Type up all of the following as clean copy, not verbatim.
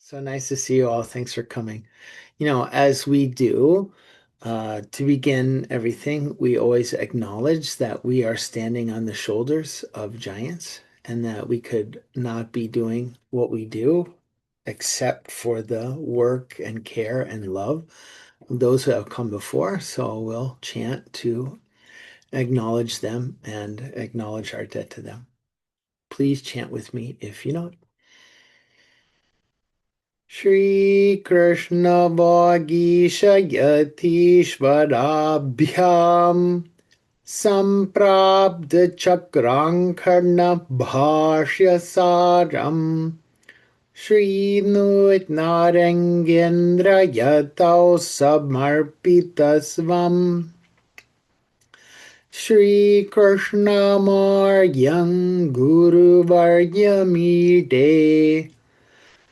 So nice to see you all. Thanks for coming. As we do, to begin everything, we always acknowledge that we are standing on the shoulders of giants and that we could not be doing what we do except for the work and care and love of those who have come before. So we'll chant to acknowledge them and acknowledge our debt to them. Please chant with me if you know it. Shri Krishna Yatishvarabhyam Samprabdha Chakrankarna Bhashya Saram Shri Nut Narengendra Yatau Samarpitasvam Shri Krishna Maryam Guru Varyamite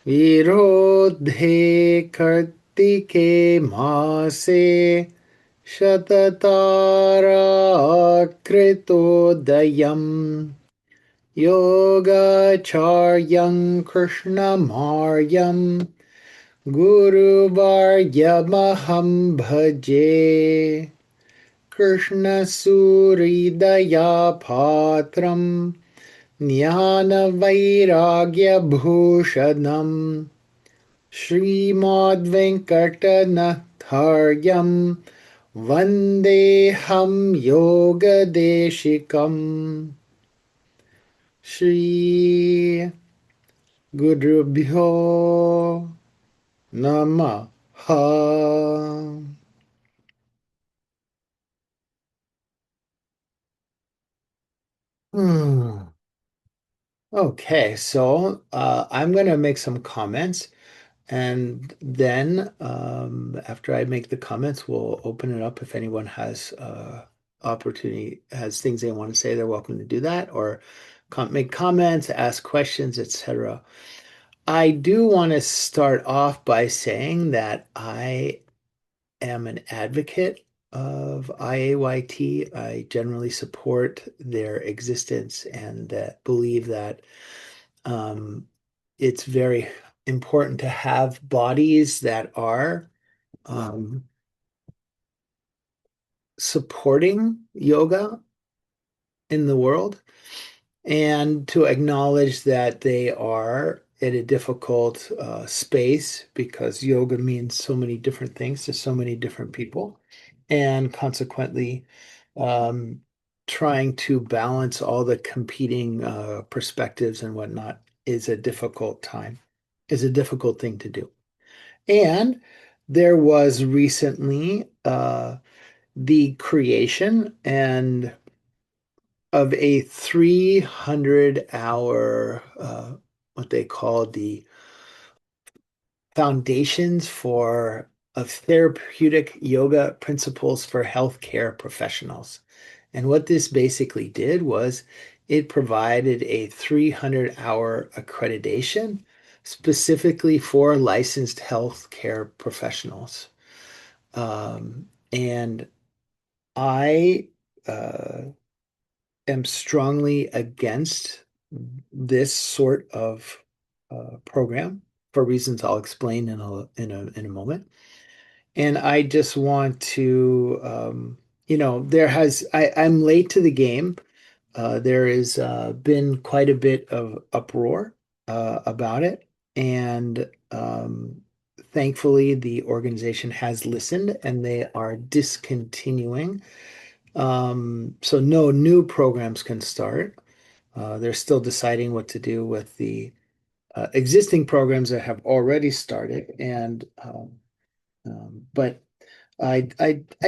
विरोधे कार्तिके मासे शतताराकृतोदयम् योगाचार्यं कृष्णमार्यं गुरुवर्यमहं भजे कृष्णसूरिदयापात्रम् ज्ञानवैराग्यभूषणम् श्रीमद्वेङ्कटनाथार्यं वन्देऽहं योगदेशिकम् श्री गुरुभ्यो नमः. Hmm. Okay, so I'm going to make some comments. And then after I make the comments, we'll open it up. If anyone has opportunity, has things they want to say, they're welcome to do that or make comments, ask questions, etc. I do want to start off by saying that I am an advocate of IAYT. I generally support their existence and that believe that um, it's very important to have bodies that are um, supporting yoga in the world and to acknowledge that they are in a difficult space because yoga means so many different things to so many different people. And consequently, um, trying to balance all the competing perspectives and whatnot is a difficult time, is a difficult thing to do. And there was recently the creation and of a 300-hour what they call the foundations for of therapeutic yoga principles for healthcare professionals. And what this basically did was it provided a 300-hour accreditation specifically for licensed healthcare professionals. And I am strongly against this sort of program for reasons I'll explain in a moment. And I just want to, I'm late to the game. There has been quite a bit of uproar about it, and thankfully the organization has listened and they are discontinuing. So no new programs can start. They're still deciding what to do with the existing programs that have already started, and but I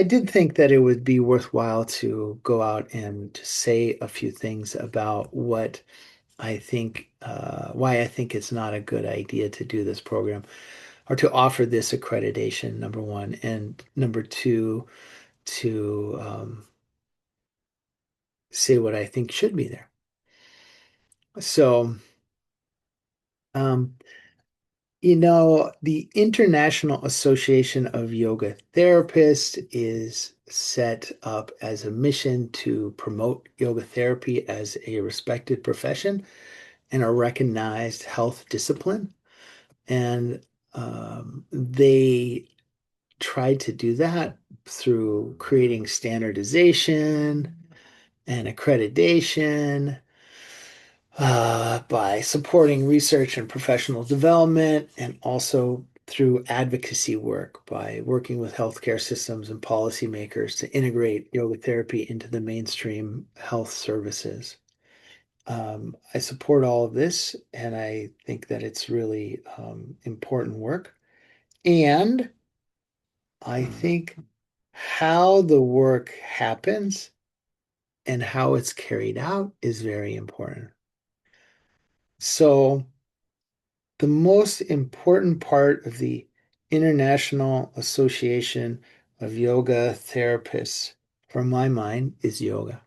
did think that it would be worthwhile to go out and to say a few things about what I think, why I think it's not a good idea to do this program or to offer this accreditation, number one, and number two, to say what I think should be there. So, um, the International Association of Yoga Therapists is set up as a mission to promote yoga therapy as a respected profession and a recognized health discipline. And they tried to do that through creating standardization and accreditation, by supporting research and professional development, and also through advocacy work by working with healthcare systems and policymakers to integrate yoga therapy into the mainstream health services. I support all of this, and I think that it's really important work. And I think how the work happens and how it's carried out is very important. So, the most important part of the International Association of Yoga Therapists, from my mind, is yoga.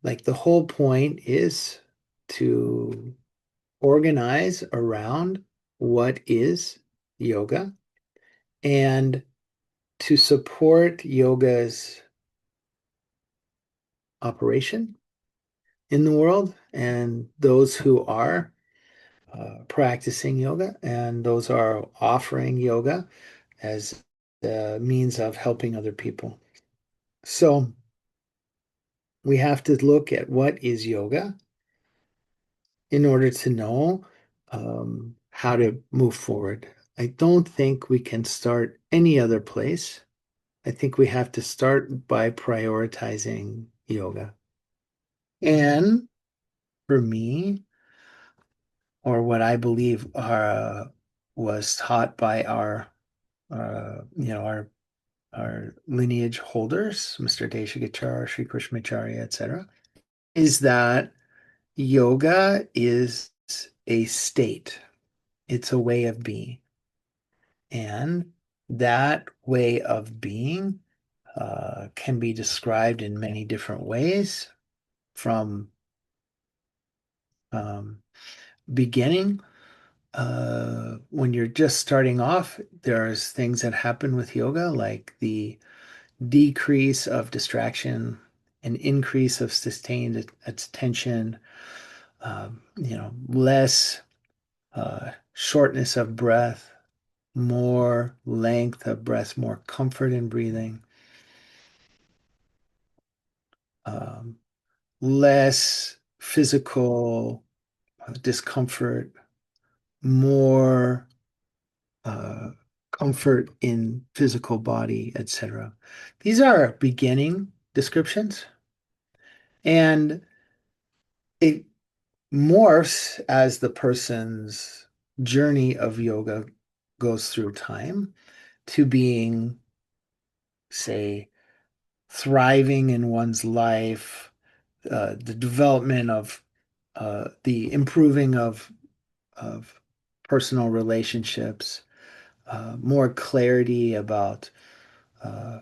Like the whole point is to organize around what is yoga and to support yoga's operation in the world and those who are practicing yoga and those are offering yoga as the means of helping other people. So we have to look at what is yoga in order to know how to move forward. I don't think we can start any other place. I think we have to start by prioritizing yoga. And for me, or what I believe was taught by our lineage holders, Mr. Desikachar, Sri Krishnamacharya, etc., is that yoga is a state. It's a way of being. And that way of being can be described in many different ways from um, beginning. When you're just starting off, there's things that happen with yoga, like the decrease of distraction, an increase of sustained attention, less shortness of breath, more length of breath, more comfort in breathing, um, less physical discomfort, more uh, comfort in physical body, etc. These are beginning descriptions, and it morphs as the person's journey of yoga goes through time to being, say, thriving in one's life, the development of the improving of personal relationships, more clarity about uh,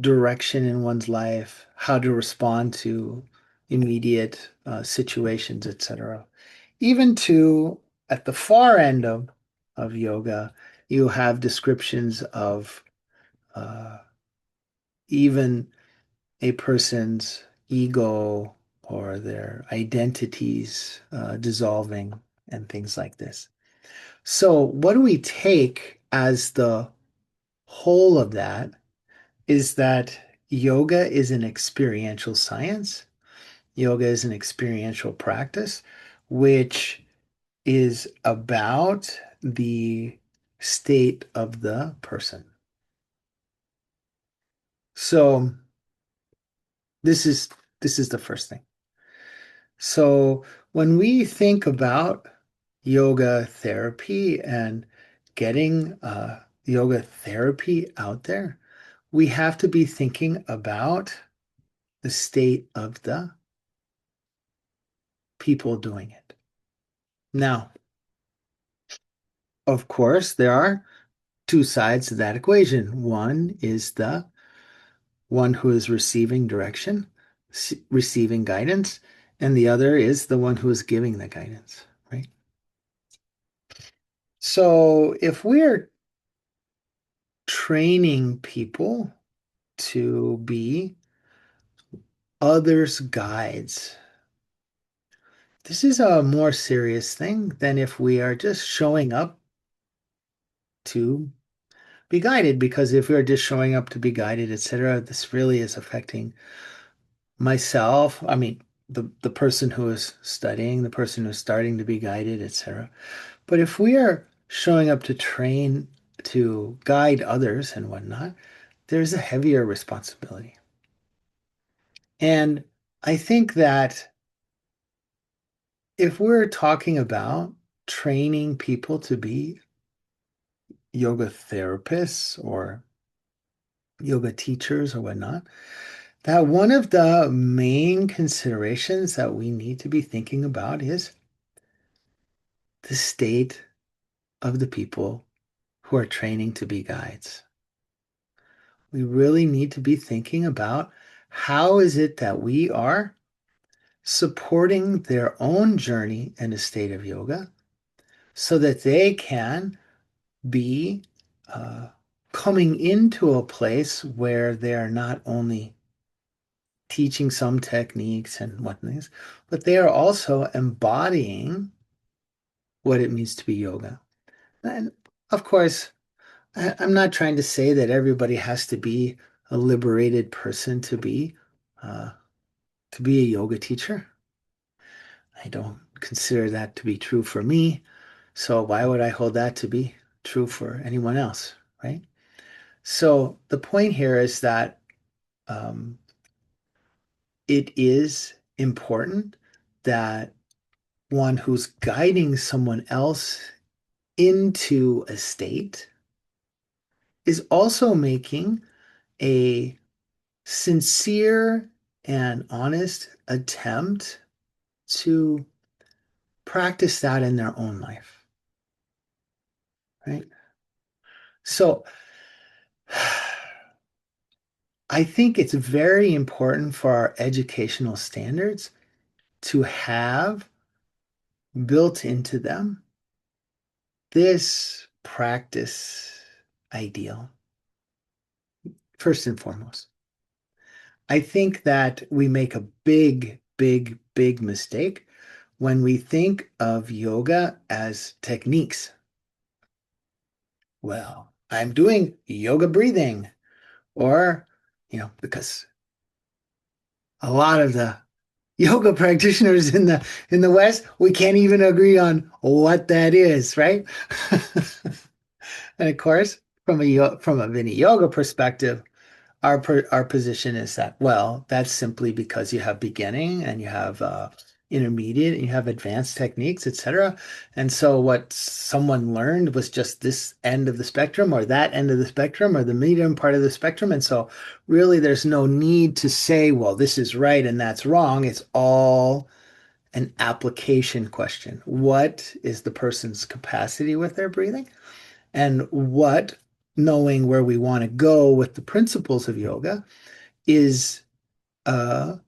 direction in one's life, how to respond to immediate situations, etc. Even to at the far end of yoga, you have descriptions of uh, even a person's ego or their identities dissolving and things like this. So, what do we take as the whole of that is that yoga is an experiential science. Yoga is an experiential practice, which is about the state of the person. So this is this is the first thing. So when we think about yoga therapy and getting yoga therapy out there, we have to be thinking about the state of the people doing it. Now, of course, there are two sides to that equation. One is the one who is receiving direction, receiving guidance, and the other is the one who is giving the guidance, right? So if we're training people to be others' guides, this is a more serious thing than if we are just showing up to be guided, because if we're just showing up to be guided, etc., this really is affecting myself. I mean, the person who is studying, the person who's starting to be guided, etc. But if we are showing up to train, to guide others and whatnot, there's a heavier responsibility. And I think that if we're talking about training people to be yoga therapists or yoga teachers or whatnot, that one of the main considerations that we need to be thinking about is the state of the people who are training to be guides. We really need to be thinking about how is it that we are supporting their own journey in a state of yoga so that they can be uh, coming into a place where they are not only teaching some techniques and whatnot, but they are also embodying what it means to be yoga. And of course, I'm not trying to say that everybody has to be a liberated person uh, to be a yoga teacher. I don't consider that to be true for me. So why would I hold that to be true for anyone else, right? So the point here is that um, it is important that one who's guiding someone else into a state is also making a sincere and honest attempt to practice that in their own life, right? So I think it's very important for our educational standards to have built into them this practice ideal, first and foremost. I think that we make a big, big, big mistake when we think of yoga as techniques. Well, I'm doing yoga breathing, or, because a lot of the yoga practitioners in the West, we can't even agree on what that is, right? And of course, from a Viniyoga perspective, our position is that, well, that's simply because you have beginning and you have intermediate and you have advanced techniques, etc. And so what someone learned was just this end of the spectrum or that end of the spectrum or the medium part of the spectrum. And so really there's no need to say, well, this is right and that's wrong. It's all an application question. What is the person's capacity with their breathing? And what, knowing where we want to go with the principles of yoga, is a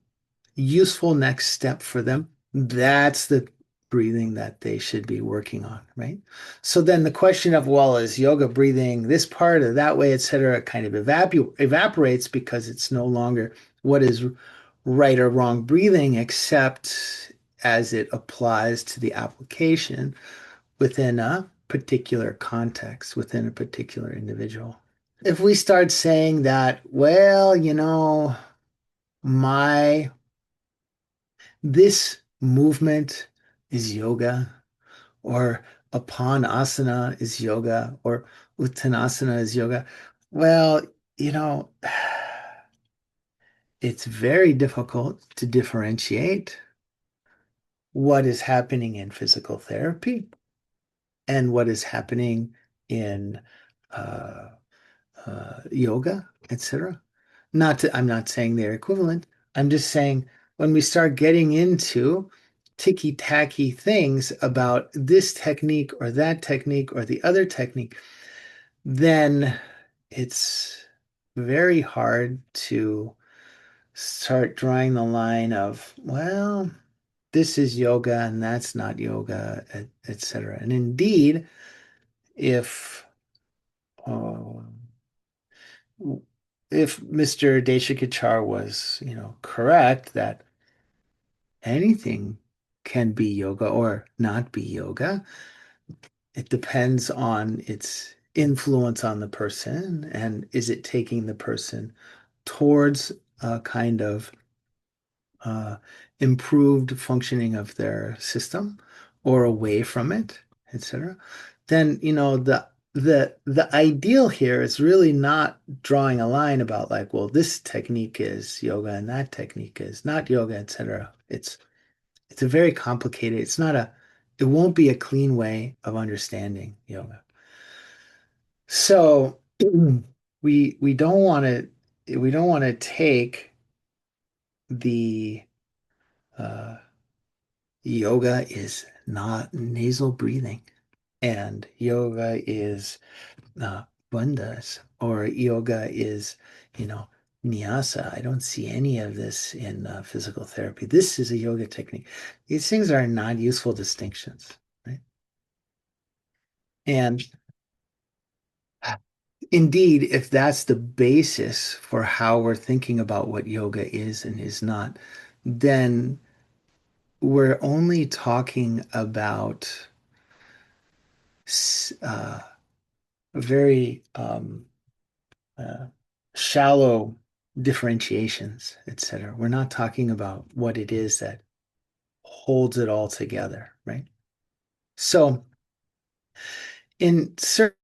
useful next step for them. That's the breathing that they should be working on, right? So then the question of, well, is yoga breathing this part or that way, et cetera, kind of evaporates because it's no longer what is right or wrong breathing, except as it applies to the application within a particular context, within a particular individual. If we start saying that, well, my this movement is yoga, or asana is yoga, or uttanasana is yoga, well, you know, it's very difficult to differentiate what is happening in physical therapy and what is happening in uh, yoga, etc. I'm not saying they're equivalent. I'm just saying when we start getting into ticky-tacky things about this technique or that technique or the other technique, then it's very hard to start drawing the line of, well, this is yoga and that's not yoga, etc. And indeed, if uh, if Mr. Desikachar was, correct that anything can be yoga or not be yoga. It depends on its influence on the person and is it taking the person towards a kind of uh, improved functioning of their system or away from it, etc. Then, the ideal here is really not drawing a line about like, well, this technique is yoga and that technique is not yoga, etc. It's a very complicated, it won't be a clean way of understanding yoga. So we don't want to take the uh, yoga is not nasal breathing, and yoga is bandhas, or yoga is, you know, nyasa. I don't see any of this in physical therapy. This is a yoga technique. These things are not useful distinctions, right? And indeed, if that's the basis for how we're thinking about what yoga is and is not, then we're only talking about uh, very uh, shallow differentiations, etc. We're not talking about what it is that holds it all together, right? So, in certain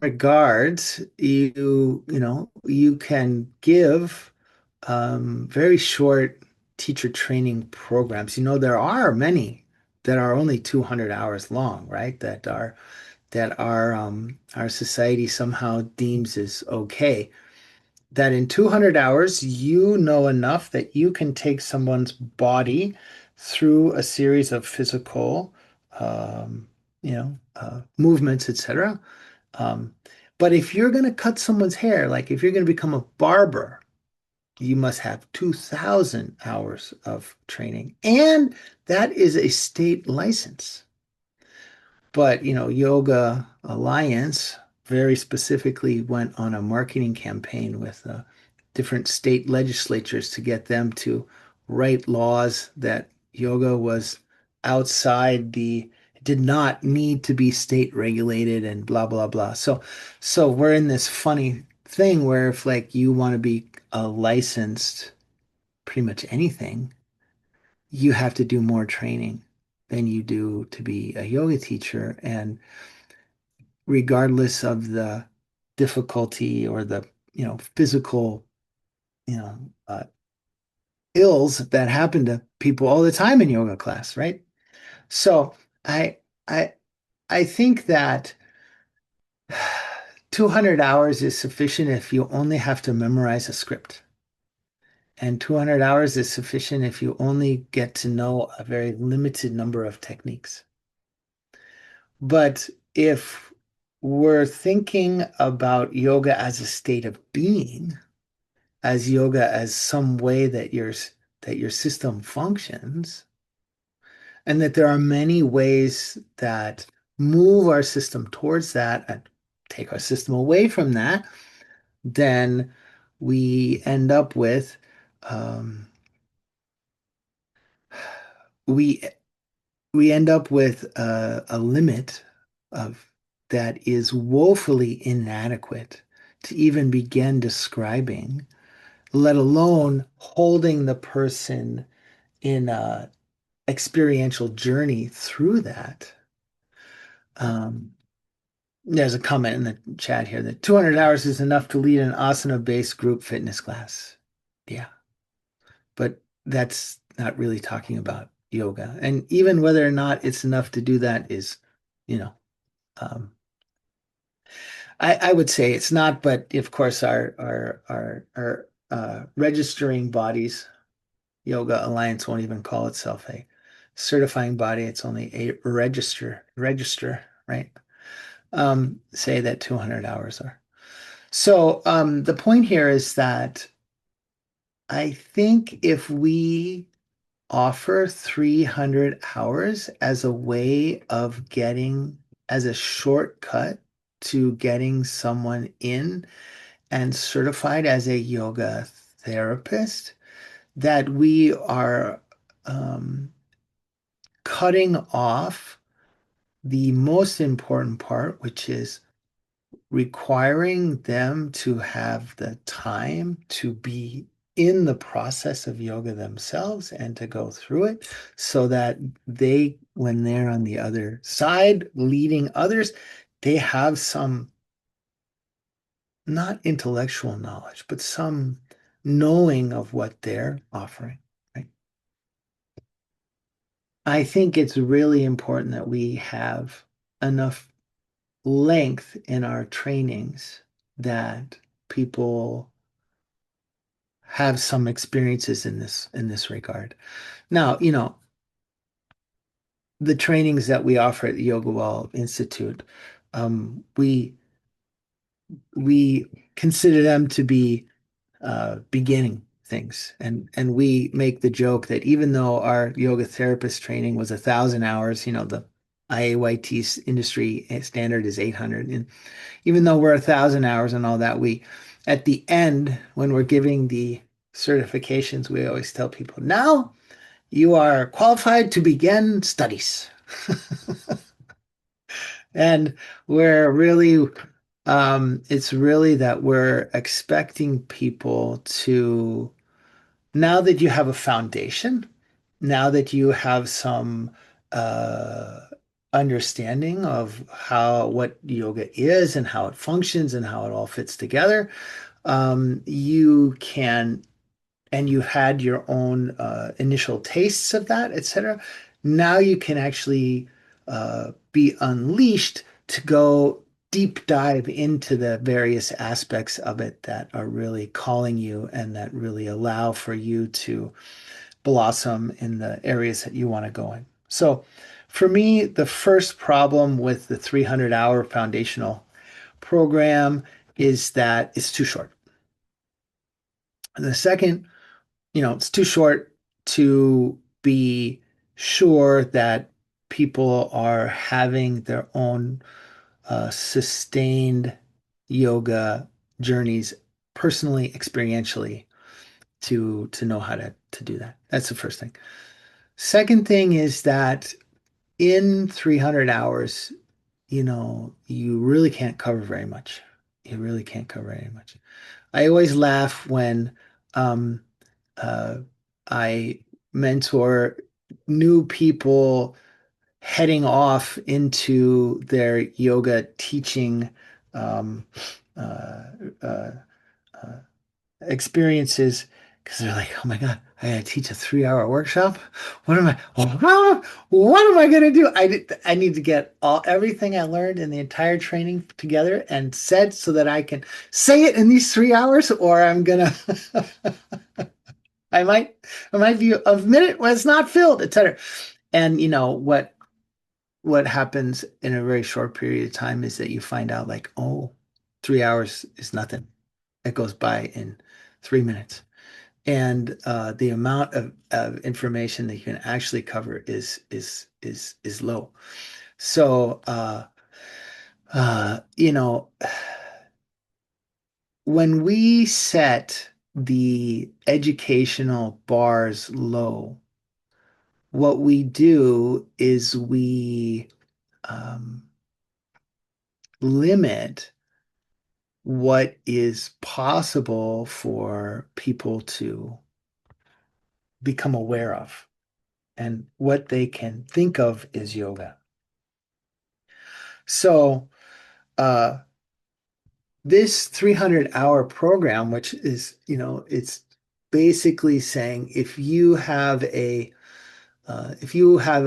regards, you can give very short teacher training programs. There are many that are only 200 hours long, right? That our society somehow deems is okay. That in 200 hours, you know enough that you can take someone's body through a series of physical, movements, etc. Um, but if you're going to cut someone's hair, like if you're going to become a barber, you must have 2,000 hours of training. And that is a state license. But, Yoga Alliance very specifically went on a marketing campaign with different state legislatures to get them to write laws that yoga was outside it did not need to be state regulated and blah, blah, blah. So we're in this funny thing where if like you want to be a licensed pretty much anything, you have to do more training than you do to be a yoga teacher. And regardless of the difficulty or the, physical, you know, uh, ills that happen to people all the time in yoga class, right? So I I I think that 200 hours is sufficient if you only have to memorize a script. And 200 hours is sufficient if you only get to know a very limited number of techniques. But if we're thinking about yoga as a state of being, as yoga as some way that your system functions, and that there are many ways that move our system towards that and take our system away from that, then we end up with um, we we end up with a limit of that is woefully inadequate to even begin describing, let alone holding the person in a experiential journey through that. Um, there's a comment in the chat here that 200 hours is enough to lead an asana-based group fitness class. Yeah, but that's not really talking about yoga. And even whether or not it's enough to do that is, you know, um, I would say it's not, but of course our registering bodies, Yoga Alliance won't even call itself a certifying body. It's only a register, right? Say that 200 hours are. So the point here is that I think if we offer 300 hours as a way of as a shortcut to getting someone in and certified as a yoga therapist, that we are um, cutting off the most important part, which is requiring them to have the time to be in the process of yoga themselves and to go through it so that they, when they're on the other side leading others, they have some not intellectual knowledge, but some knowing of what they're offering, right? I think it's really important that we have enough length in our trainings that people have some experiences in this regard. Now, the trainings that we offer at the Yoga Wall Institute, we consider them to be beginning things, and we make the joke that even though our yoga therapist training was 1,000 hours, the IAYT industry standard is 800, and even though we're 1,000 hours and all that, we at the end when we're giving the certifications, we always tell people now you are qualified to begin studies. And we're really, it's really that we're expecting people to, now that you have a foundation, now that you have some uh, understanding of what yoga is and how it functions and how it all fits together, you can and you had your own initial tastes of that, etc. Now you can actually be unleashed to go deep dive into the various aspects of it that are really calling you and that really allow for you to blossom in the areas that you want to go in. So, for me, the first problem with the 300-hour foundational program is that it's too short. And the second, it's too short to be sure that people are having their own sustained yoga journeys personally, experientially to know how to do that. That's the first thing. Second thing is that in 300 hours, you really can't cover very much. You really can't cover very much. I always laugh when um, uh, I mentor new people heading off into their yoga teaching um, uh, uh, uh, experiences because they're like, oh my God, I gotta teach a 3-hour workshop. What am I gonna do? I need to get everything I learned in the entire training together and said so that I can say it in these 3 hours, or I'm gonna I might I might be a minute when it's not filled, etc. And what happens in a very short period of time is that you find out like, oh, 3 hours is nothing. It goes by in 3 minutes. And the amount of information that you can actually cover is low. So you know, when we set the educational bars low, what we do is we um, limit what is possible for people to become aware of and what they can think of as yoga. So, uh, this 300-hour program, which is, it's basically saying if you have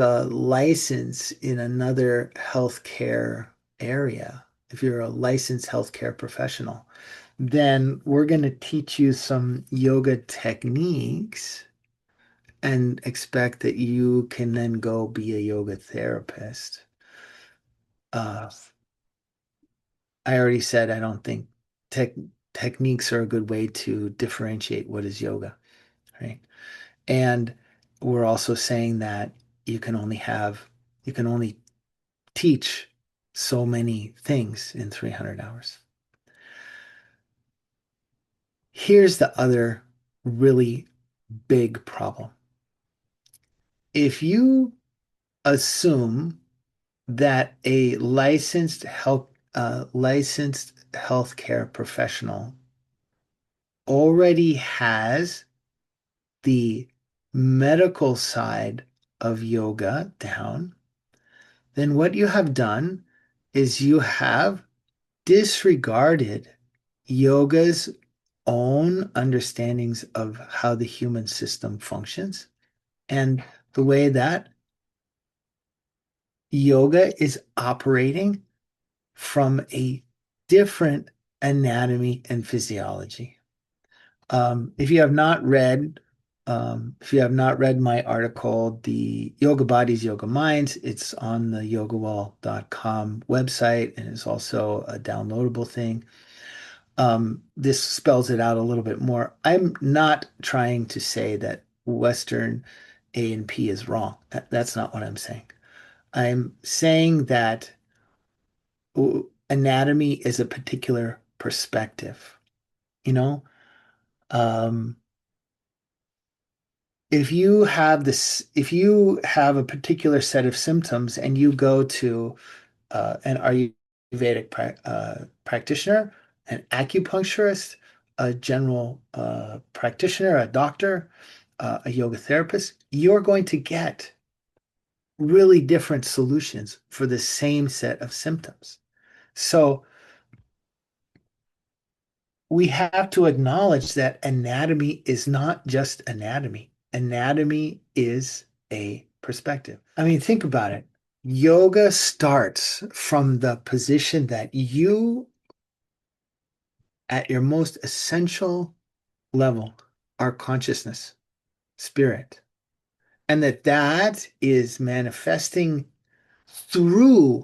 a license in another healthcare area, if you're a licensed healthcare professional, then we're going to teach you some yoga techniques and expect that you can then go be a yoga therapist. Uh, I already said I don't think tech techniques are a good way to differentiate what is yoga, right? And we're also saying that you can only teach so many things in 300 hours. Here's the other really big problem. If you assume that a licensed healthcare professional already has the medical side of yoga down, then what you have done is you have disregarded yoga's own understandings of how the human system functions and the way that yoga is operating from a different anatomy and physiology. If you have not read, if you have not read my article, The Yoga Bodies, Yoga Minds, it's on the yogawall.com website and it's also a downloadable thing. This spells it out a little bit more. I'm not trying to say that Western A&P is wrong. That's not what I'm saying. I'm saying that anatomy is a particular perspective. You know, um, if you have a particular set of symptoms and you go to an Ayurvedic practitioner, an acupuncturist, a general practitioner, a doctor, a yoga therapist, you're going to get really different solutions for the same set of symptoms. So we have to acknowledge that anatomy is not just anatomy. Anatomy is a perspective. I mean, think about it. Yoga starts from the position that you, at your most essential level, are consciousness, spirit, and that is manifesting through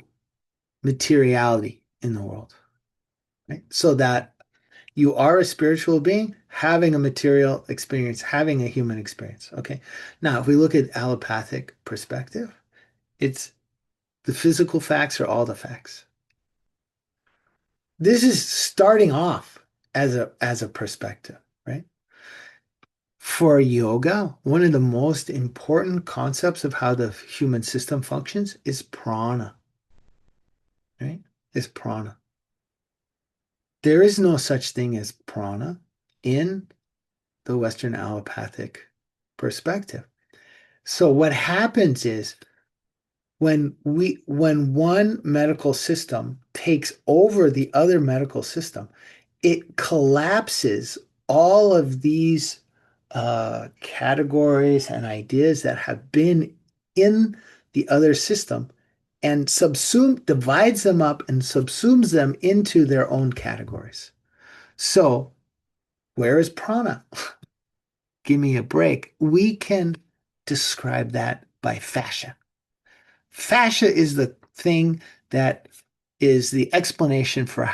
materiality in the world, right? So that you are a spiritual being having a material experience, having a human experience. Okay. Now, if we look at allopathic perspective, it's the physical facts are all the facts. This is starting off as a perspective, right? For yoga, one of the most important concepts of how the human system functions is prana, right? Is prana. There is no such thing as prana in the Western allopathic perspective. So what happens is when one medical system takes over the other medical system, it collapses all of these categories and ideas that have been in the other system and divides them up and subsumes them into their own categories. So where is prana? Give me a break. We can describe that by fascia. Fascia is the thing that is the explanation for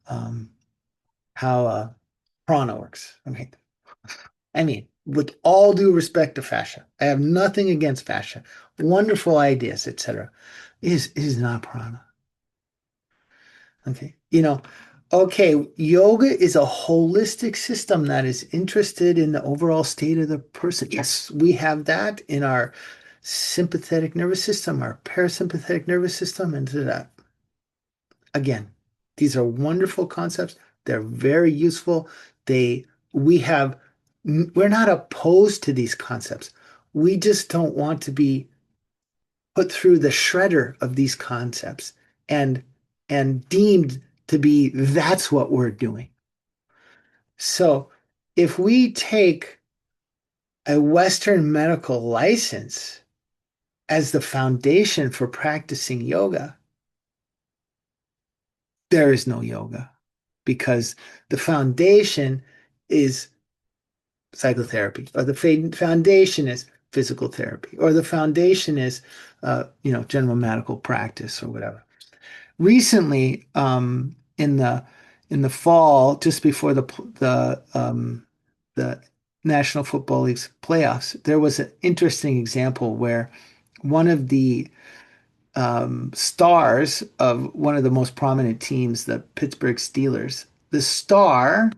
um, how prana works. Okay. I mean, with all due respect to fascia, I have nothing against fascia. Wonderful ideas, etc. Is not prana. Okay. Okay, yoga is a holistic system that is interested in the overall state of the person. Yes, we have that in our sympathetic nervous system, our parasympathetic nervous system, and to that. Again, these are wonderful concepts. They're very useful. They, we have, we're not opposed to these concepts. We just don't want to be put through the shredder of these concepts and deemed to be that's what we're doing. So if we take a Western medical license as the foundation for practicing yoga, there is no yoga because the foundation is psychotherapy, or the foundation is physical therapy, or the foundation is, general medical practice or whatever. Recently, in the fall, just before the National Football League's playoffs, there was an interesting example where one of the stars of one of the most prominent teams, the Pittsburgh Steelers, the star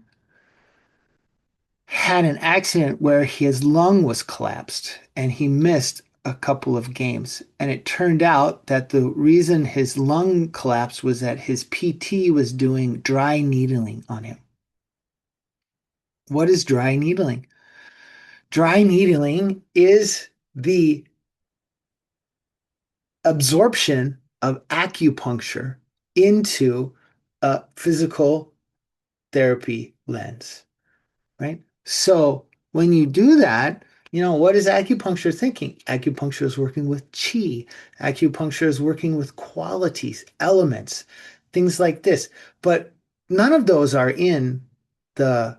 had an accident where his lung was collapsed and he missed a couple of games, and it turned out that the reason his lung collapsed was that his PT was doing dry needling on him. What is dry needling? Dry needling is the absorption of acupuncture into a physical therapy lens, right? So when you do that, what is acupuncture thinking? Acupuncture is working with chi. Acupuncture is working with qualities, elements, things like this. But none of those are in the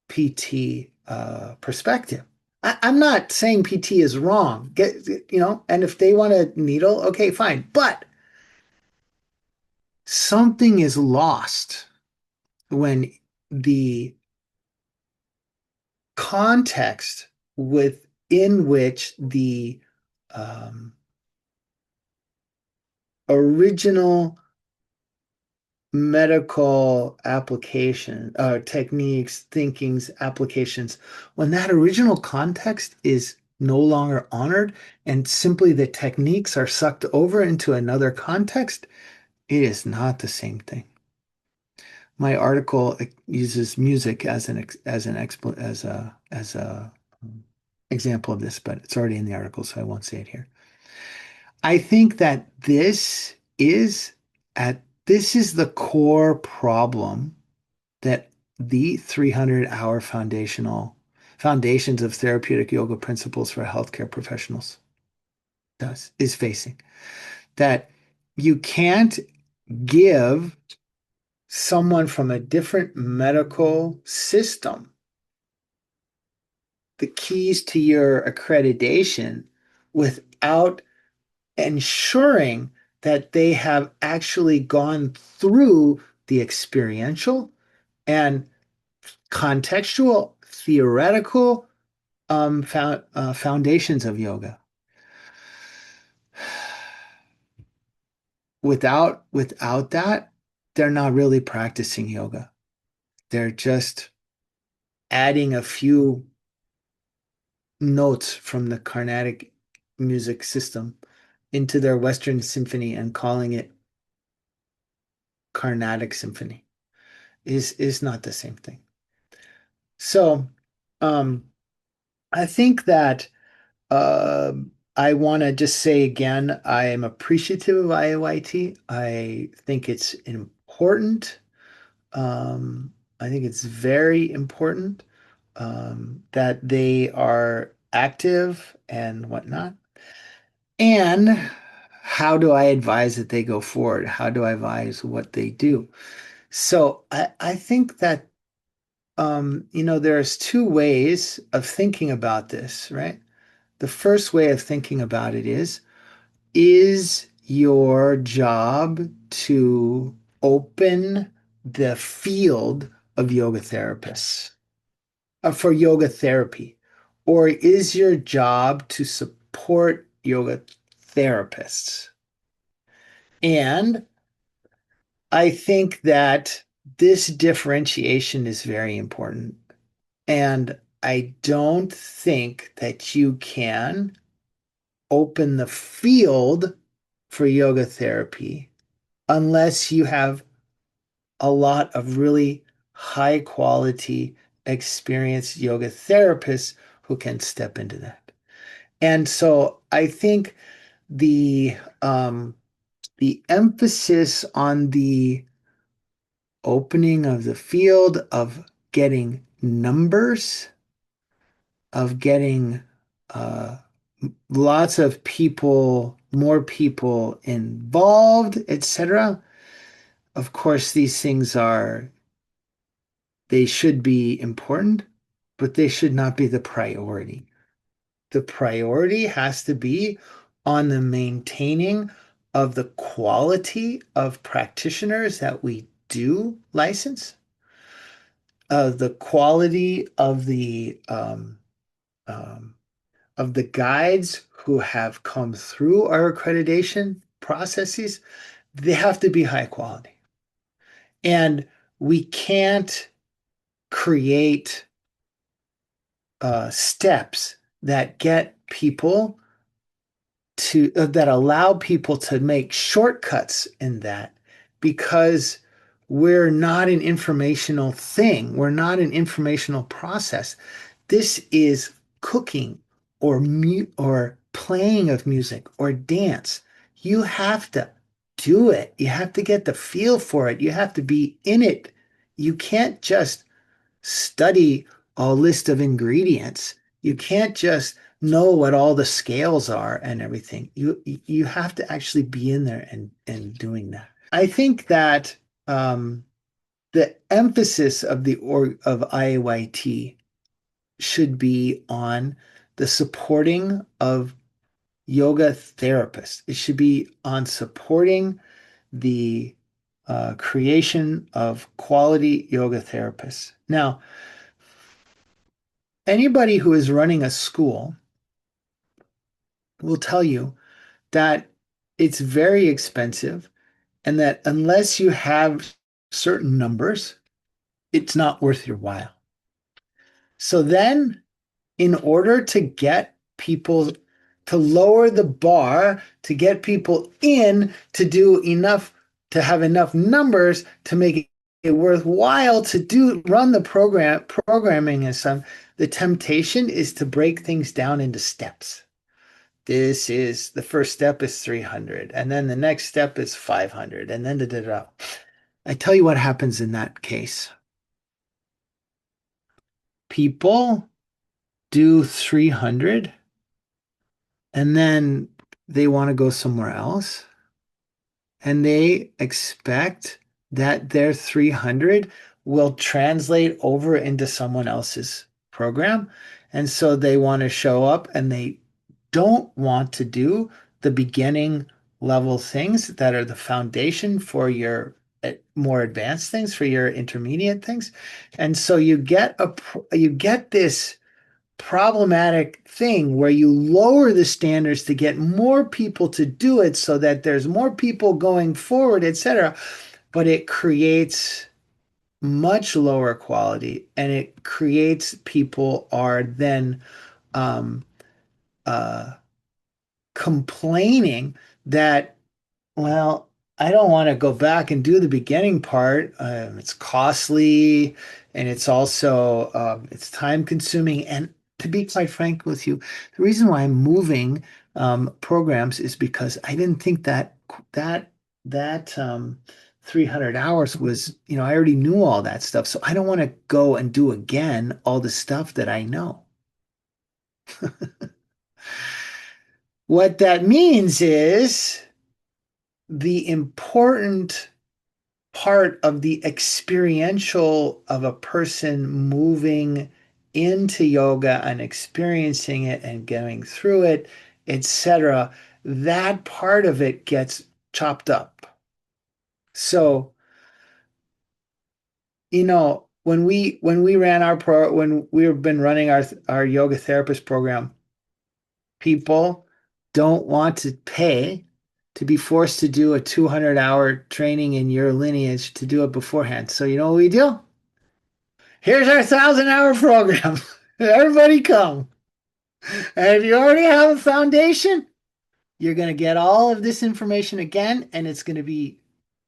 PT perspective. I'm not saying PT is wrong. And if they want a needle, okay, fine. But something is lost when the context within which the um, original medical application, techniques, thinkings, applications, when that original context is no longer honored and simply the techniques are sucked over into another context, it is not the same thing. My article uses music as an example of this, but it's already in the article, so I won't say it here. I think that this is the core problem that the 300-hour foundations of therapeutic yoga principles for healthcare professionals is facing. That you can't give someone from a different medical system the keys to your accreditation without ensuring that they have actually gone through the experiential and contextual, theoretical foundations of yoga. Without that, they're not really practicing yoga. They're just adding a few notes from the Carnatic music system into their Western symphony and calling it Carnatic symphony is not the same thing. So, um, I think that I want to just say again, I am appreciative of IAYT. I think it's important. I think it's very important that they are active and whatnot. And how do I advise that they go forward? How do I advise what they do? So I think that there's two ways of thinking about this, right? The first way of thinking about it is your job to open the field of yoga therapists for yoga therapy? Or is your job to support yoga therapists? And I think that this differentiation is very important. And I don't think that you can open the field for yoga therapy unless you have a lot of really high quality, experienced yoga therapists who can step into that. And so I think the um, the emphasis on the opening of the field of getting numbers, of getting uh, lots of people, more people involved, etc. Of course, these things they should be important, but they should not be the priority. The priority has to be on the maintaining of the quality of practitioners that we do license, the quality um, of the guides who have come through our accreditation processes. They have to be high quality, and we can't create steps that get people that allow people to make shortcuts in that because we're not an informational thing. We're not an informational process. This is cooking or playing of music or dance. You have to do it. You have to get the feel for it. You have to be in it. You can't just study a list of ingredients. You can't just know what all the scales are and everything. You have to actually be in there and doing that. I think that the emphasis of the org of IAYT should be on the supporting of yoga therapists. It should be on supporting the creation of quality yoga therapists. Now, anybody who is running a school will tell you that it's very expensive and that unless you have certain numbers, it's not worth your while. So then, in order to get people to lower the bar, to get people in to do enough, to have enough numbers to make it worthwhile to run the programming and stuff, the temptation is to break things down into steps. This is the first step is 300, and then the next step is 500, and then da da da. I tell you what happens in that case. People do 300 and then they want to go somewhere else and they expect that their 300 will translate over into someone else's program. And so they want to show up and they don't want to do the beginning level things that are the foundation for your more advanced things, for your intermediate things. And so you get this problematic thing where you lower the standards to get more people to do it so that there's more people going forward, etc. But it creates much lower quality and it creates people are then um, uh, complaining that, well, I don't want to go back and do the beginning part. It's costly and it's also it's time consuming. And to be quite frank with you, the reason why I'm moving programs is because I didn't think that 300 hours was, I already knew all that stuff. So I don't want to go and do again all the stuff that I know. What that means is the important part of the experiential of a person moving into yoga and experiencing it and going through it, etc., that part of it gets chopped up. So, when we ran when we've been running our yoga therapist program, people don't want to pay to be forced to do a 200-hour training in your lineage to do it beforehand. So you know what we do? Here's our 1,000-hour program. Everybody come. And if you already have a foundation, you're going to get all of this information again, and it's going to be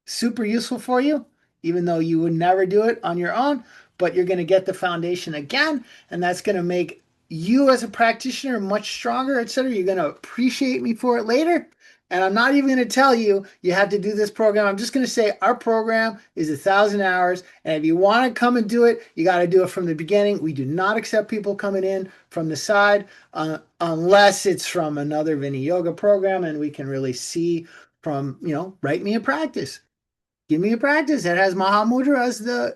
super useful for you, even though you would never do it on your own. But you're going to get the foundation again, and that's going to make you as a practitioner much stronger, etc. You're going to appreciate me for it later. And I'm not even going to tell you you have to do this program. I'm just going to say our program is 1,000 hours. And if you want to come and do it, you got to do it from the beginning. We do not accept people coming in from the side unless it's from another Viniyoga program. And we can really see from, write me a practice. Give me a practice that has Mahamudra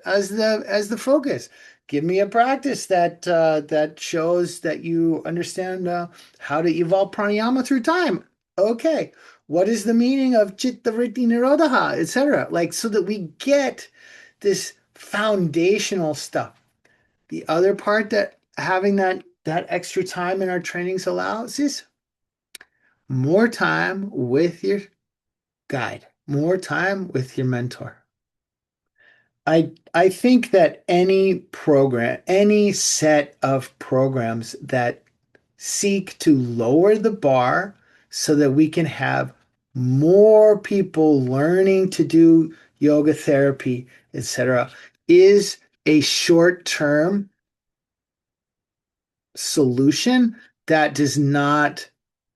as the focus. Give me a practice that shows that you understand how to evolve pranayama through time. Okay, what is the meaning of chitta vritti nirodha, etc. Like so that we get this foundational stuff. The other part that having that extra time in our trainings allows is more time with your guide, more time with your mentor. I think that any set of programs that seek to lower the bar so that we can have more people learning to do yoga therapy, etc., is a short-term solution that does not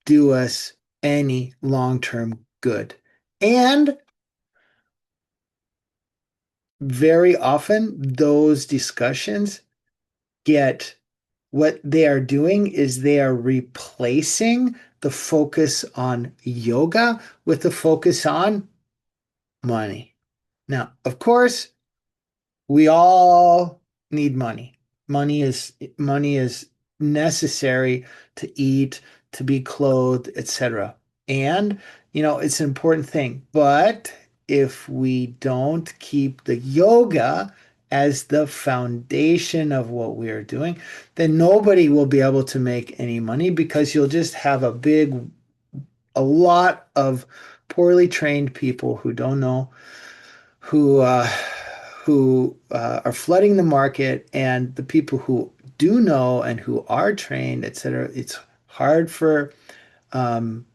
do us any long-term good. And very often, those discussions get what they are doing is they are replacing the focus on yoga with the focus on money. Now, of course, we all need money. Money is necessary to eat, to be clothed, etc. And it's an important thing. But if we don't keep the yoga as the foundation of what we are doing, then nobody will be able to make any money because you'll just have a lot of poorly trained people who don't know who uh, who are flooding the market, and the people who do know and who are trained, etc. It's hard um,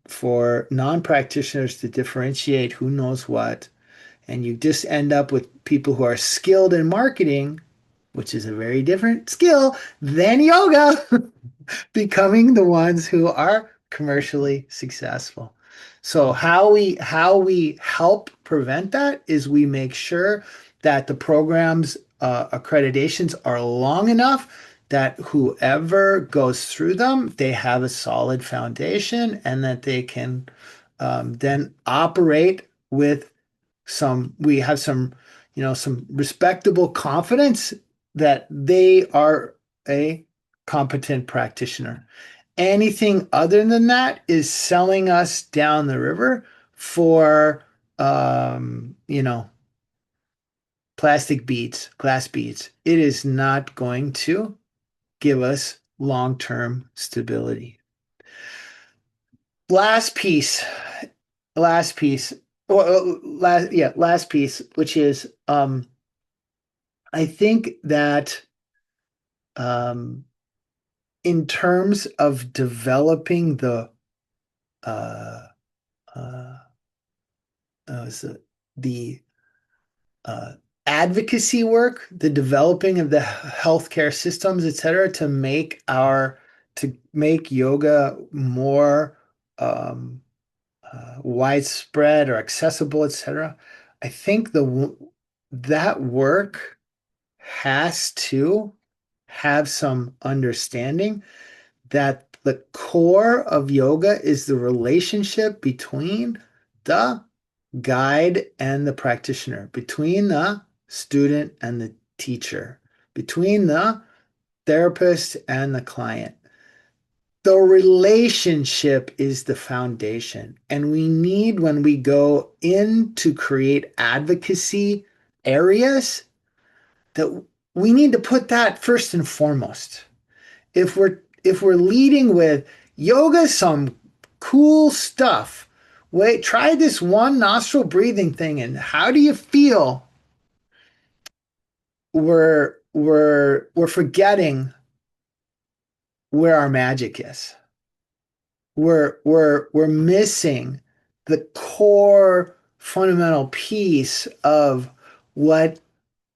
for non-practitioners to differentiate who knows what, and you just end up with people who are skilled in marketing, which is a very different skill than yoga, becoming the ones who are commercially successful. So how we help prevent that is we make sure that the program's accreditations are long enough that whoever goes through them, they have a solid foundation and that they can then operate with we have some respectable confidence that they are a competent practitioner. Anything other than that is selling us down the river for, plastic beads, glass beads. It is not going to give us long-term stability. Last piece, last piece, last piece, which is, I think that, um, in terms of developing uh, uh, the uh, advocacy work, the developing of the healthcare systems, et cetera, to make yoga more um, widespread or accessible, et cetera. I think that work has to have some understanding that the core of yoga is the relationship between the guide and the practitioner, between the student and the teacher, between the therapist and the client. The relationship is the foundation. And we need, when we go in to create advocacy areas, that we need to put that first and foremost. If we're leading with yoga, some cool stuff. Wait, try this one nostril breathing thing, and how do you feel? We're forgetting where our magic is. We're missing the core fundamental piece what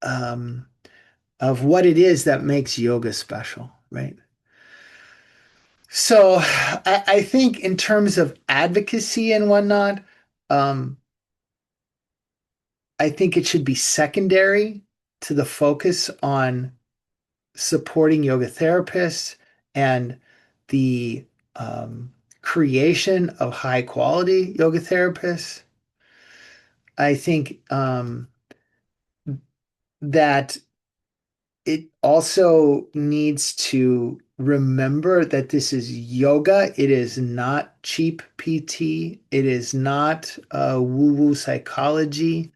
um, of what it is that makes yoga special, right? So I think in terms of advocacy and whatnot, um, I think it should be secondary to the focus on supporting yoga therapists and the creation of high quality yoga therapists. I think that it also needs to remember that this is yoga. It is not cheap PT. It is not woo-woo psychology.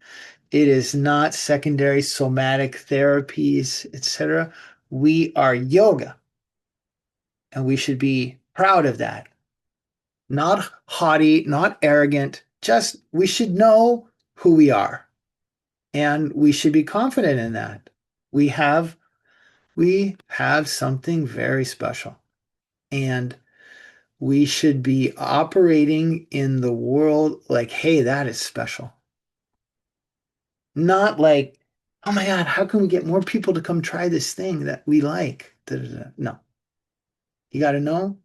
It is not secondary somatic therapies, etc. We are yoga, and we should be proud of that. Not haughty, not arrogant, just we should know who we are, and we should be confident in that. We have we have something very special. And we should be operating in the world like, hey, that is special. Not like, oh my God, how can we get more people to come try this thing that we like? Da, da, da. No, you got to know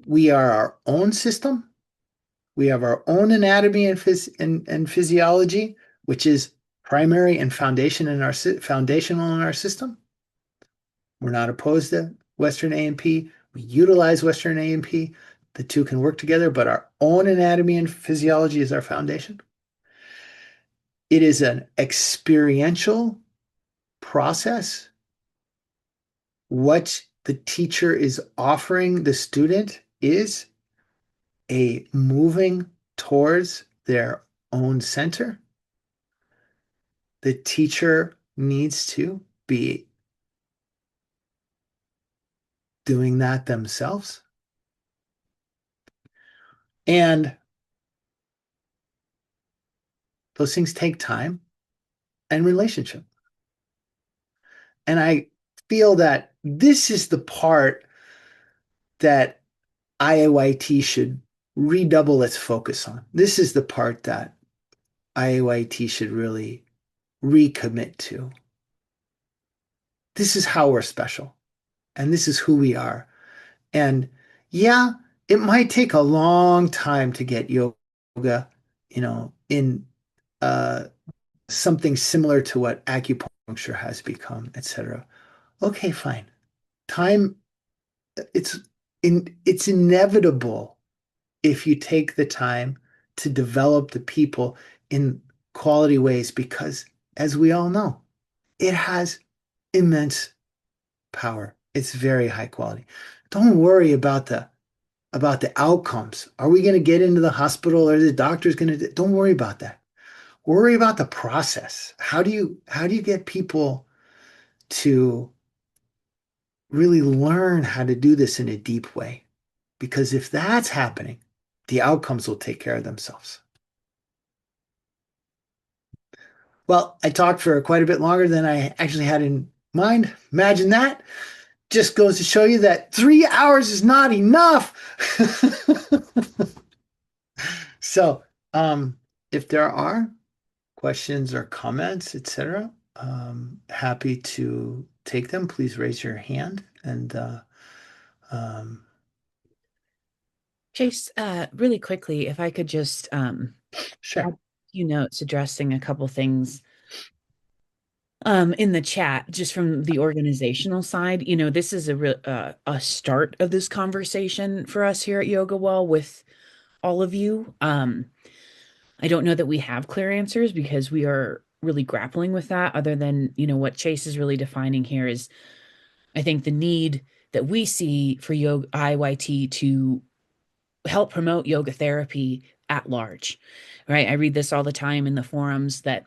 we are our own system. We have our own anatomy and physiology, which is primary and foundational in our system. We're not opposed to Western A&P. We utilize Western A&P. The two can work together, but our own anatomy and physiology is our foundation. It is an experiential process. What the teacher is offering the student is a moving towards their own center. The teacher needs to be doing that themselves. And those things take time and relationship. And I feel that this is the part that IAYT should redouble its focus on. This is the part that IAYT should really recommit to. This is how we're special, and this is who we are. And yeah, it might take a long time to get yoga, in uh, something similar to what acupuncture has become, etc. Okay, fine. Time, it's it's inevitable if you take the time to develop the people in quality ways because as we all know, it has immense power. It's very high quality. Don't worry about the outcomes. Are we going to get into the hospital or the doctor's going to don't worry about that. Worry about the process. How do you get people to really learn how to do this in a deep way? Because if that's happening, the outcomes will take care of themselves. Well, I talked for quite a bit longer than I actually had in mind. Imagine that. Just goes to show you that 3 hours is not enough. So, if there are questions or comments, etc., happy to take them. Please raise your hand and um, Chase, really quickly, if I could just add sure. a few notes addressing a couple things in the chat, just from the organizational side. This is a start of this conversation for us here at Yoga Well with all of you. I don't know that we have clear answers because we are really grappling with that, other than, what Chase is really defining here is, I think, the need that we see for yoga IYT to help promote yoga therapy at large, right? I read this all the time in the forums that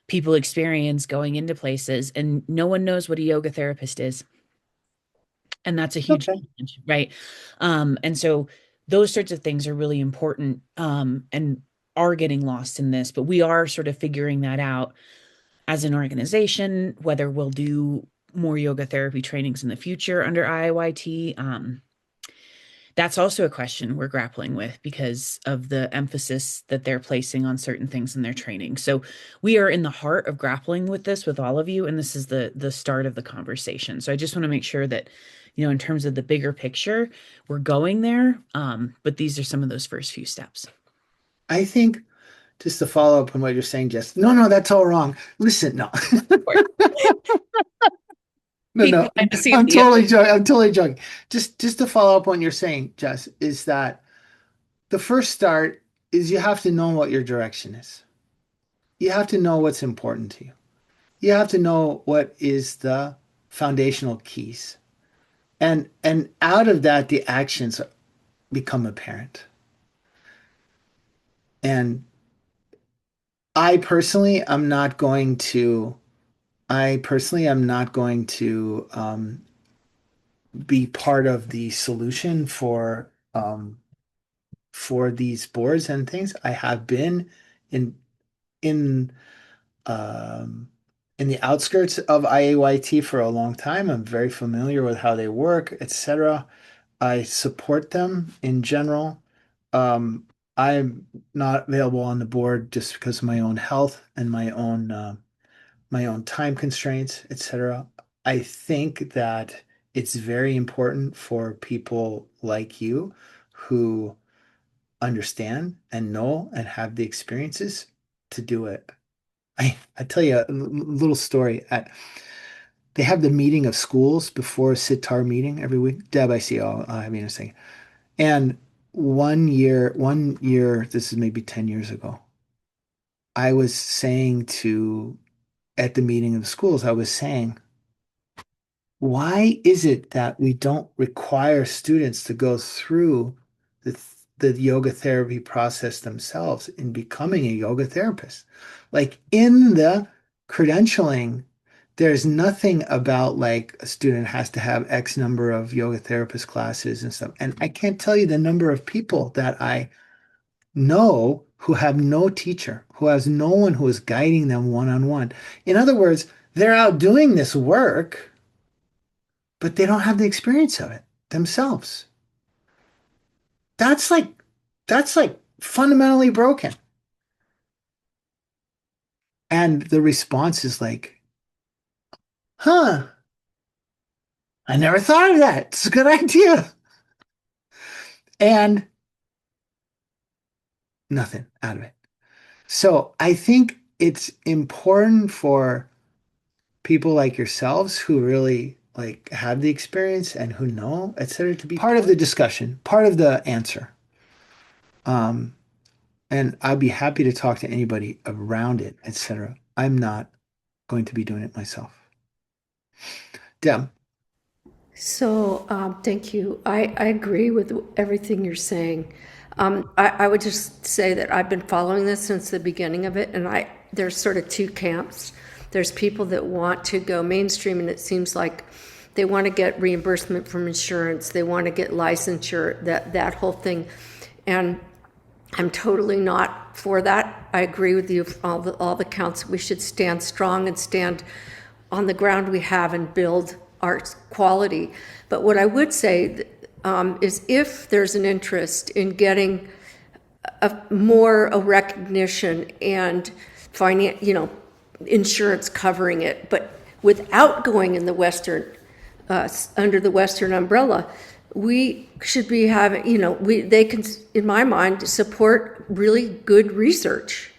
people experience going into places and no one knows what a yoga therapist is. And that's a huge Okay. challenge, right? And so those sorts of things are really important, and are getting lost in this, but we are sort of figuring that out as an organization, whether we'll do more yoga therapy trainings in the future under IAYT. That's also a question we're grappling with because of the emphasis that they're placing on certain things in their training. So we are in the heart of grappling with this with all of you, and this is the start of the conversation. So I just want to make sure that, in terms of the bigger picture, we're going there. But these are some of those first few steps. I think just to follow up on what you're saying, Jess. No, no, that's all wrong. Listen, no. Of course. No, Peek no, behind the scenes. I'm Yep. totally joking. I'm totally joking. Just to follow up on what you're saying, Jess, is that the first start is you have to know what your direction is. You have to know what's important to you. You have to know what is the foundational keys. And out of that, the actions become apparent. And I personally am not going to be part of the solution for these boards and things. I have been in in um, in the outskirts of IAYT for a long time. I'm very familiar with how they work, etc. I support them in general. Um, I'm not available on the board just because of my own health and my own time constraints, etc. I think that it's very important for people like you who understand and know and have the experiences to do it. I tell you a little story. They have the meeting of schools before a sitar meeting every week. Deb, I see. I'll have you in a second. And one year, this is maybe 10 years ago, I was saying at the meeting of the schools, I was saying, why is it that we don't require students to go through the, the yoga therapy process themselves in becoming a yoga therapist? Like in the credentialing, there's nothing about like a student has to have X number of yoga therapist classes and stuff. And I can't tell you the number of people that I know who have no teacher, who has no one who is guiding them one-on-one. In other words, they're out doing this work, but they don't have the experience of it themselves. That's like that's like fundamentally broken. And the response is like, huh, I never thought of that. It's a good idea. And nothing out of it. So I think it's important for people like yourselves who really like have the experience and who know, et cetera, to be part of the discussion, part of the answer. Um, and I'd be happy to talk to anybody around it, et cetera. I'm not going to be doing it myself. Deb, So, thank you. I agree with everything you're saying. I would just say that I've been following this since the beginning of it, and there's sort of two camps. There's people that want to go mainstream, and it seems like they want to get reimbursement from insurance, they want to get licensure, that whole thing, and I'm totally not for that. I agree with you, all the counts. We should stand strong and stand on the ground we have and build our quality. But what I would say is if there's an interest in getting a recognition and insurance covering it, but without going in the under the Western umbrella, we should be having, they can, in my mind, support really good research,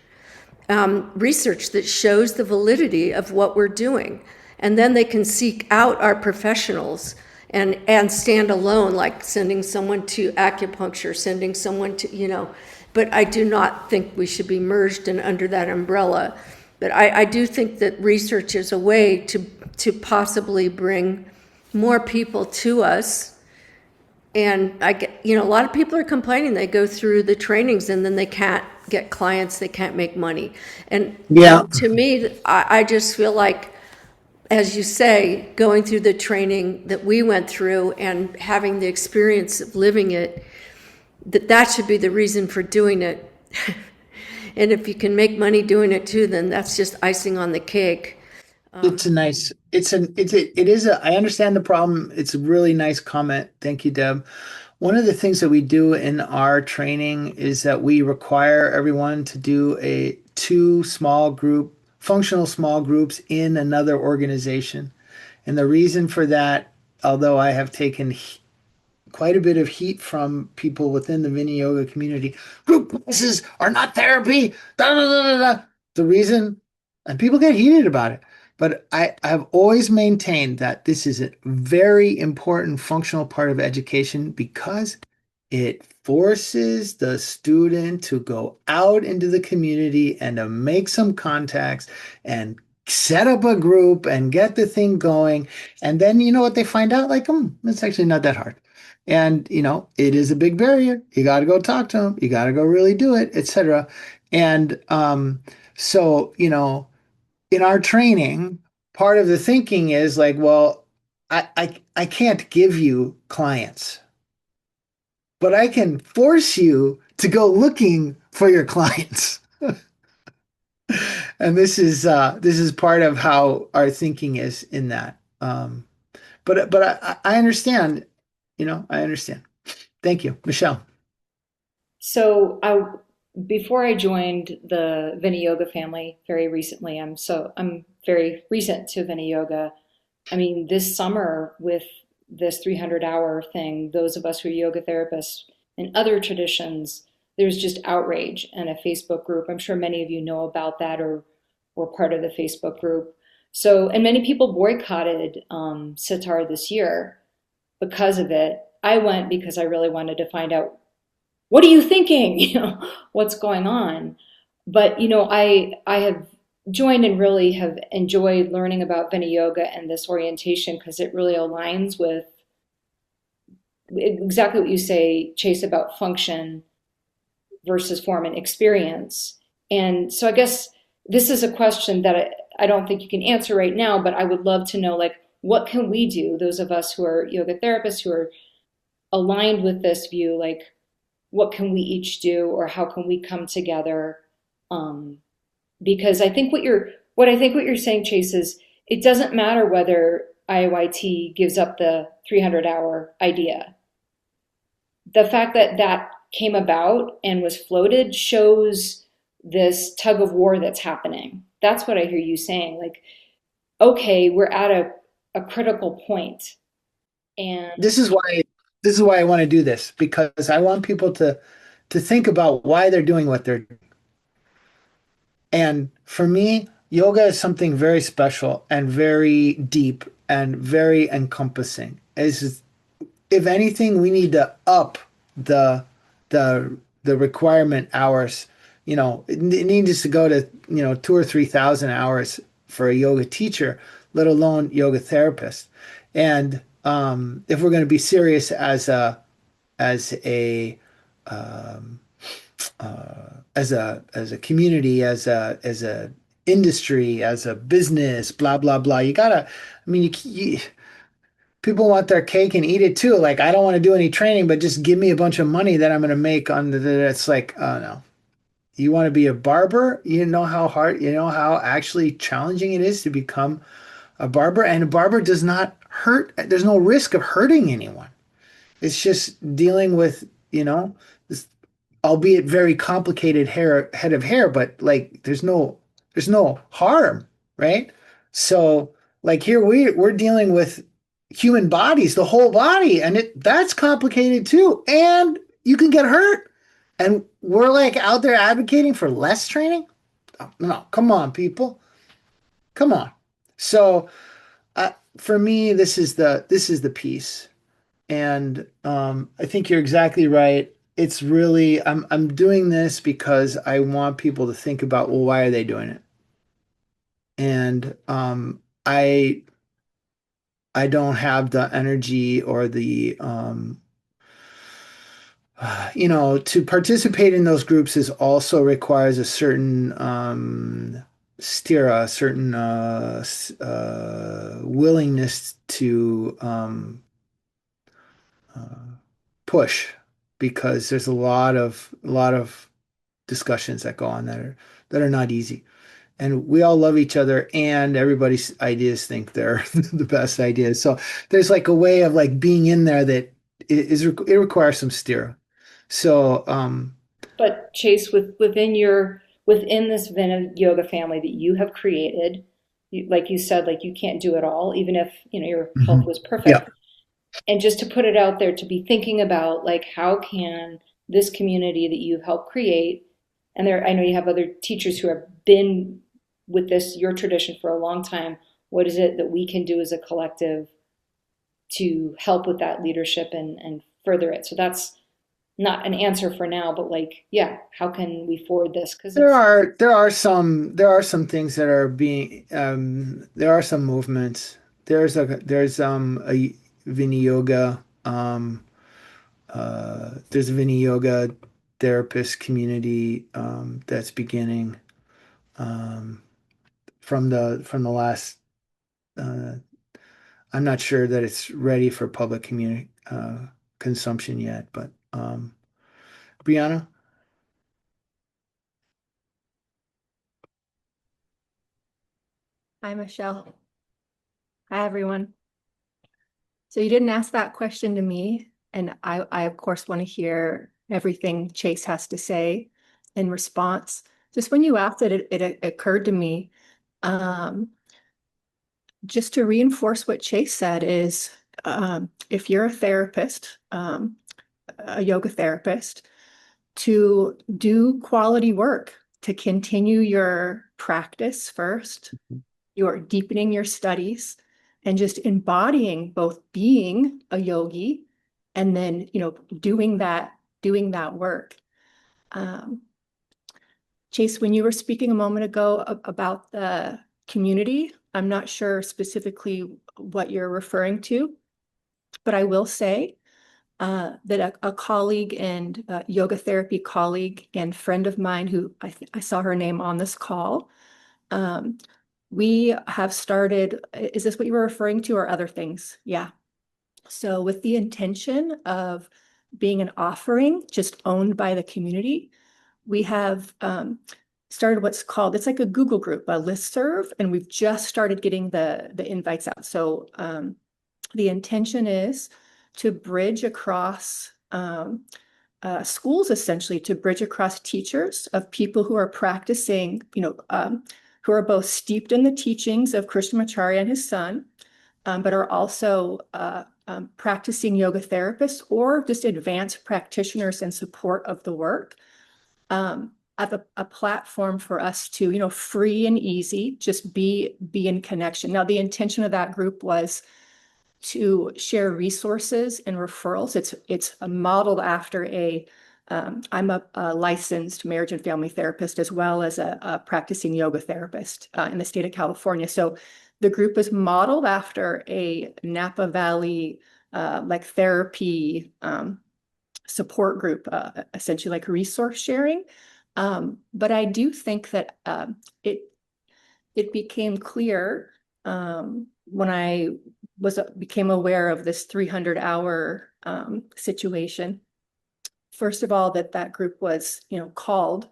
research that shows the validity of what we're doing. And then they can seek out our professionals and stand alone, like sending someone to acupuncture, sending someone to, but I do not think we should be merged in under that umbrella. But I do think that research is a way to possibly bring more people to us. And I get, a lot of people are complaining. They go through the trainings and then they can't get clients, they can't make money. And yeah, to me, I just feel like, as you say, going through the training that we went through and having the experience of living it, that should be the reason for doing it. And if you can make money doing it too, then that's just icing on the cake. it's a nice, it is a, I understand the problem. It's a really nice comment. Thank you, Deb. One of the things that we do in our training is that we require everyone to do a two small group, functional small groups in another organization. And the reason for that, although I have taken quite a bit of heat from people within the Viniyoga community. Group classes are not therapy. Da, da, da, da, da. The reason, and people get heated about it, but I have always maintained that this is a very important functional part of education because it forces the student to go out into the community and to make some contacts and set up a group and get the thing going. And then you know what they find out? Like, it's actually not that hard. And it is a big barrier. You got to go talk to them. You got to go really do it, etc. And so in our training, part of the thinking is like, well, I can't give you clients, but I can force you to go looking for your clients. And this is part of how our thinking is in that. But I understand. I understand. Thank you, Michelle. So before I joined the Viniyoga family very recently, I'm very recent to Viniyoga. I mean, this summer with this 300-hour thing, those of us who are yoga therapists in other traditions, there's just outrage in a Facebook group. I'm sure many of you know about that or were part of the Facebook group. So, and many people boycotted Sitar this year because of it. I went because I really wanted to find out, what are you thinking? What's going on? But I have joined and really have enjoyed learning about Vini Yoga and this orientation because it really aligns with exactly what you say, Chase, about function versus form and experience. And so I guess this is a question that I don't think you can answer right now, but I would love to know, like, what can we do, those of us who are yoga therapists who are aligned with this view, like, what can we each do, or how can we come together? Um, because I think what you're saying, Chase, is it doesn't matter whether IAYT gives up the 300-hour idea. The fact that that came about and was floated shows this tug of war that's happening. That's what I hear you saying. Like, okay, we're at a critical point, and This is why I want to do this because I want people to think about why they're doing what they're doing. And for me, yoga is something very special and very deep and very encompassing. If anything, we need to up the the requirement hours. It needs to go to, 2 or 3 thousand hours for a yoga teacher, let alone yoga therapist. And if we're going to be serious as a um, as a community, as a industry, as a business, blah blah blah, you gotta. I mean, people want their cake and eat it too. Like, I don't want to do any training, but just give me a bunch of money that I'm going to make on the. It's like, oh no. You want to be a barber? You know how hard, how actually challenging it is to become a barber. And a barber does not hurt. There's no risk of hurting anyone. It's just dealing with, this, albeit very complicated head of hair, but like there's no harm, right? So like here we're dealing with human bodies, the whole body, and that's complicated too. And you can get hurt. And we're like out there advocating for less training? Oh, no, come on, people. Come on. So for me, this is the piece. And I think you're exactly right. It's really I'm doing this because I want people to think about, well, why are they doing it? And I don't have the energy or the to participate in those groups is also requires a certain stira, a certain willingness to uh, push because there's a lot of discussions that go on that are not easy. And we all love each other, and everybody's ideas think they're the best ideas. So there's like a way of like being in there that it requires some steer. So but Chase, within this Vina yoga family that you have created, like you said, like you can't do it all, even if your health mhm. was Yeah, perfect. And just to put it out there, to be thinking about, like, how can this community that you helped create, and there, I know you have other teachers who have been with this your tradition for a long time. What is it that we can do as a collective to help with that leadership and further it? So that's not an answer for now, but like, yeah, how can we forward this? Because there it's are there are some there are some things that are being there are some movements. There's a Viniyoga there's a Viniyoga therapist community that's beginning um, from the last. Uh, I'm not sure that it's ready for public community consumption yet, but Brianna, Hi, Michelle. Hi, everyone. So you didn't ask that question to me, and I of course want to hear everything Chase has to say in response. Just when you asked it, it occurred to me, um, just to reinforce what Chase said is, if you're a therapist, a yoga therapist, to do quality work, to continue your practice first, you're deepening your studies and just embodying both being a yogi and then, doing that work. Um, Chase, when you were speaking a moment ago about the community, I'm not sure specifically what you're referring to, but I will say that a colleague and yoga therapy colleague and friend of mine who I saw her name on this call, um, we have started, is this what you were referring to or other things? Yeah. So with the intention of being an offering just owned by the community, we have started what's called, it's like a Google group, a listserv, and we've just started getting the invites out. So the intention is to bridge across schools, essentially, to bridge across teachers of people who are practicing, who are both steeped in the teachings of Krishnamacharya and his son, but are also practicing yoga therapists or just advanced practitioners in support of the work. Have a platform for us to, free and easy, just be in connection. Now, the intention of that group was to share resources and referrals. It's modeled after I'm a licensed marriage and family therapist as well as a practicing yoga therapist in the state of California. So the group is modeled after a Napa Valley like therapy support group, essentially like resource sharing. But I do think that it became clear when I became aware of this 300-hour situation. First of all, that group was, called,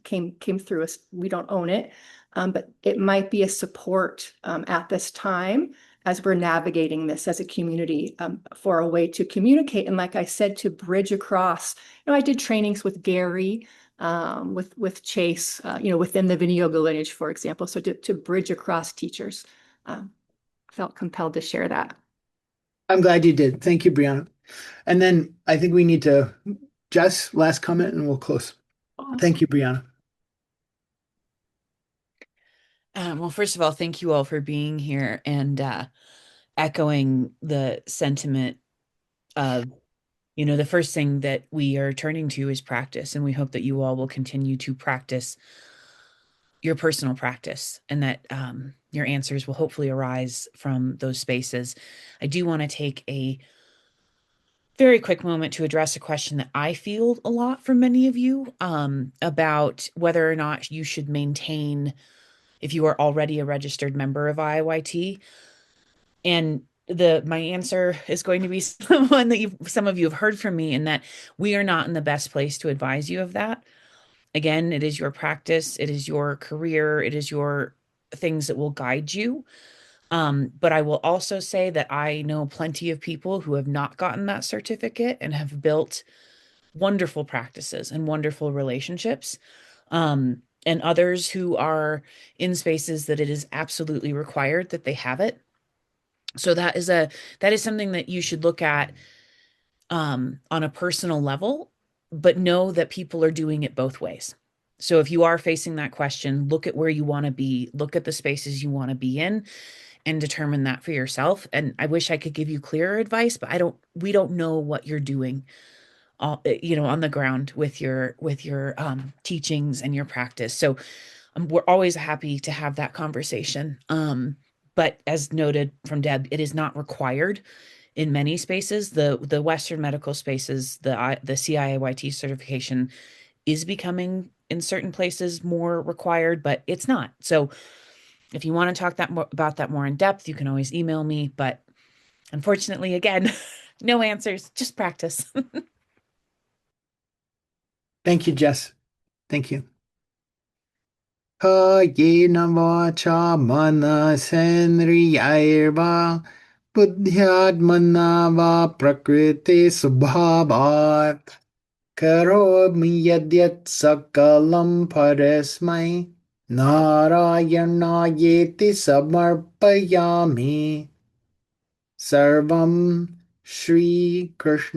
came through us. We don't own it, but it might be a support at this time as we're navigating this as a community for a way to communicate. And like I said, to bridge across, I did trainings with Gary, with Chase, within the Viniyoga lineage, for example. So to bridge across teachers, felt compelled to share that. I'm glad you did. Thank you, Brianna. And then I think we need to, Jess, last comment and we'll close. Thank you, Brianna. Well, first of all, thank you all for being here and echoing the sentiment of, the first thing that we are turning to is practice. And we hope that you all will continue to practice your personal practice and that your answers will hopefully arise from those spaces. I do want to take a very quick moment to address a question that I field a lot from many of you about whether or not you should maintain if you are already a registered member of IAYT. And my answer is going to be one that some of you have heard from me, in that we are not in the best place to advise you of that. Again, it is your practice, it is your career, it is your things that will guide you. But I will also say that I know plenty of people who have not gotten that certificate and have built wonderful practices and wonderful relationships. And others who are in spaces that it is absolutely required that they have it. So that is something that you should look at on a personal level, but know that people are doing it both ways. So if you are facing that question, look at where you want to be, look at the spaces you want to be in, and determine that for yourself. And I wish I could give you clearer advice, but we don't know what you're doing, on the ground with your teachings and your practice. So we're always happy to have that conversation. But as noted from Deb, it is not required in many spaces. The Western medical spaces, the CIAYT certification is becoming in certain places more required, but it's not. So if you want to talk about that more in depth, you can always email me. But unfortunately, again, no answers, just practice. Thank you, Jess. Thank you. Kaye namacha mana senri yairba बुद्ध्यात्मना वा प्रकृते स्वभावात् करोमि यद्यत् सकलं परस्मै नारायणायेति समर्पयामि सर्वं श्रीकृष्णार्पणमस्तु